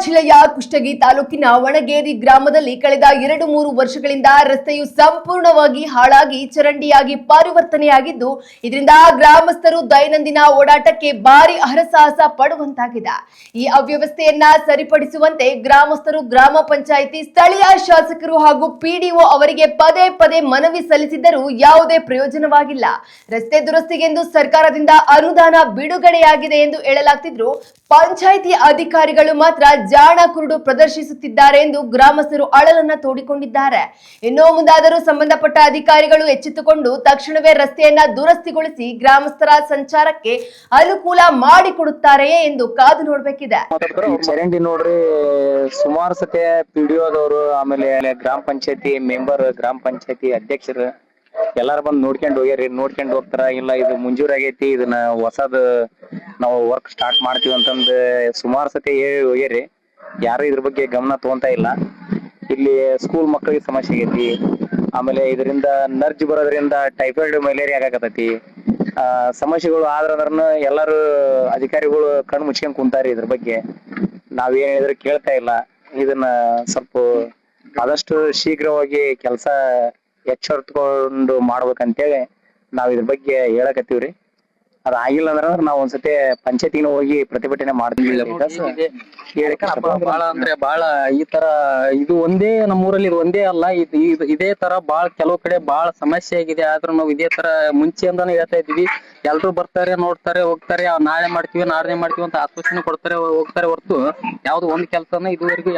ಜಿಲ್ಲೆಯ ಕುಷ್ಟಗಿ ತಾಲೂಕಿನ ಒಣಗೇರಿ ಗ್ರಾಮದಲ್ಲಿ ಕಳೆದ 2-3 ವರ್ಷಗಳಿಂದ ರಸ್ತೆಯು ಸಂಪೂರ್ಣವಾಗಿ ಹಾಳಾಗಿ ಚರಂಡಿಯಾಗಿ ಪರಿವರ್ತನೆಯಾಗಿದ್ದು, ಇದರಿಂದ ಗ್ರಾಮಸ್ಥರು ದೈನಂದಿನ ಓಡಾಟಕ್ಕೆ ಭಾರಿ ಹರಸಾಹಸ ಪಡುವಂತಾಗಿದೆ. ಈ ಅವ್ಯವಸ್ಥೆಯನ್ನ ಸರಿಪಡಿಸುವಂತೆ ಗ್ರಾಮಸ್ಥರು ಗ್ರಾಮ ಪಂಚಾಯಿತಿ, ಸ್ಥಳೀಯ ಶಾಸಕರು ಹಾಗೂ ಪಿಡಿಒ ಅವರಿಗೆ ಪದೇ ಪದೇ ಮನವಿ ಸಲ್ಲಿಸಿದ್ದರೂ ಯಾವುದೇ ಪ್ರಯೋಜನವಾಗಿಲ್ಲ. ರಸ್ತೆ ದುರಸ್ತಿಗೆಂದು ಸರ್ಕಾರದಿಂದ ಅನುದಾನ ಬಿಡುಗಡೆಯಾಗಿದೆ ಎಂದು ಹೇಳಲಾಗ್ತಿದ್ರು, ಪಂಚಾಯಿತಿ ಅಧಿಕಾರಿಗಳು ಮಾತ್ರ ಜಾಣ ಕುರುಡು ಪ್ರದರ್ಶಿಸುತ್ತಿದ್ದಾರೆ ಎಂದು ಗ್ರಾಮಸ್ಥರು ಅಳಲನ್ನ ತೋಡಿಕೊಂಡಿದ್ದಾರೆ. ಇನ್ನು ಮುಂದಾದರೂ ಸಂಬಂಧಪಟ್ಟ ಅಧಿಕಾರಿಗಳು ಎಚ್ಚೆತ್ತುಕೊಂಡು ತಕ್ಷಣವೇ ರಸ್ತೆಯನ್ನ ದುರಸ್ತಿಗೊಳಿಸಿ ಗ್ರಾಮಸ್ಥರ ಸಂಚಾರಕ್ಕೆ ಅನುಕೂಲ ಮಾಡಿಕೊಡುತ್ತಾರೆಯೇ ಎಂದು ಕಾದು ನೋಡಬೇಕಿದೆ. ಚರಂಡಿ ನೋಡ್ರಿ, ಸುಮಾರು ಸತೆ ಪಿಡಿಒದವರು, ಆಮೇಲೆ ಗ್ರಾಮ ಪಂಚಾಯತಿ ಮೆಂಬರ್, ಗ್ರಾಮ ಪಂಚಾಯತಿ ಅಧ್ಯಕ್ಷರು ಎಲ್ಲಾರು ಬಂದು ನೋಡ್ಕೊಂಡ್ ಹೋಗ್ತಾರ. ಇಲ್ಲ ಇದು ಮಂಜೂರ್ ಆಗೈತಿ, ಇದನ್ನ ಹೊಸದ್ ನಾವು ವರ್ಕ್ ಸ್ಟಾರ್ಟ್ ಮಾಡ್ತೀವಿ ಅಂತಂದ್ ಸುಮಾರು ಸತಿ ಹೋಗ್ಯಾರಿ. ಯಾರು ಇದ್ರ ಬಗ್ಗೆ ಗಮನ ತಗೊಂತ ಇಲ್ಲ. ಇಲ್ಲಿ ಸ್ಕೂಲ್ ಮಕ್ಕಳಿಗೆ ಸಮಸ್ಯೆ ಆಗೈತಿ. ಆಮೇಲೆ ಇದರಿಂದ ನರ್ಜ್ ಬರೋದ್ರಿಂದ ಟೈಫಾಯ್ಡ್, ಮಲೇರಿಯಾ ಆಗಾಕತ್ತೈತಿ. ಸಮಸ್ಯೆಗಳು ಆದ್ರಂದ್ರನು ಎಲ್ಲಾರು ಅಧಿಕಾರಿಗಳು ಕಣ್ಣು ಮುಚ್ಕೊಂಡ್ ಕುಂತಾರಿ. ಇದ್ರ ಬಗ್ಗೆ ನಾವೇನ್ ಹೇಳಿದ್ರು ಕೇಳ್ತಾ ಇಲ್ಲ. ಇದನ್ನ ಸ್ವಲ್ಪ ಆದಷ್ಟು ಶೀಘ್ರವಾಗಿ ಕೆಲಸ ಎಚ್ಚೆತ್ಕೊಂಡು ಮಾಡ್ಬೇಕಂತೇಳಿ ನಾವ್ ಇದ್ರ ಬಗ್ಗೆ ಹೇಳಕತ್ತೀವ್ರಿ. ಅದ ಆಗಿಲ್ಲ ಅಂದ್ರ ನಾವ್ ಒಂದ್ಸತಿ ಪಂಚಾಯತಿನ ಹೋಗಿ ಪ್ರತಿಭಟನೆ ಮಾಡ್ತೀವಿ. ಬಾಳ ಅಂದ್ರೆ ಬಾಳ ಈ ತರ ಇದು ಒಂದೇ ನಮ್ಮೂರಲ್ಲಿ ಇದು ಒಂದೇ ಅಲ್ಲ, ಇದೇ ತರ ಬಾಳ ಕೆಲವು ಕಡೆ ಬಾಳ ಸಮಸ್ಯೆ ಆಗಿದೆ. ಆದ್ರೂ ನಾವು ಇದೇ ತರ ಮುಂಚೆಯಿಂದಾನು ಹೇಳ್ತಾ ಇದೀವಿ. ಎಲ್ರು ಬರ್ತಾರೆ, ನೋಡ್ತಾರೆ, ಹೋಗ್ತಾರೆ. ನಾಳೆ ಮಾಡ್ತೀವಿ ನಾಳೆ ಮಾಡ್ತೀವಿ ಅಂತ ಆಶ್ವಾಸನೆ ಕೊಡ್ತಾರೆ, ಹೋಗ್ತಾರೆ ಹೊರತು ಯಾವ್ದು ಒಂದ್ ಕೆಲ್ಸನ ಇದುವರೆಗೂ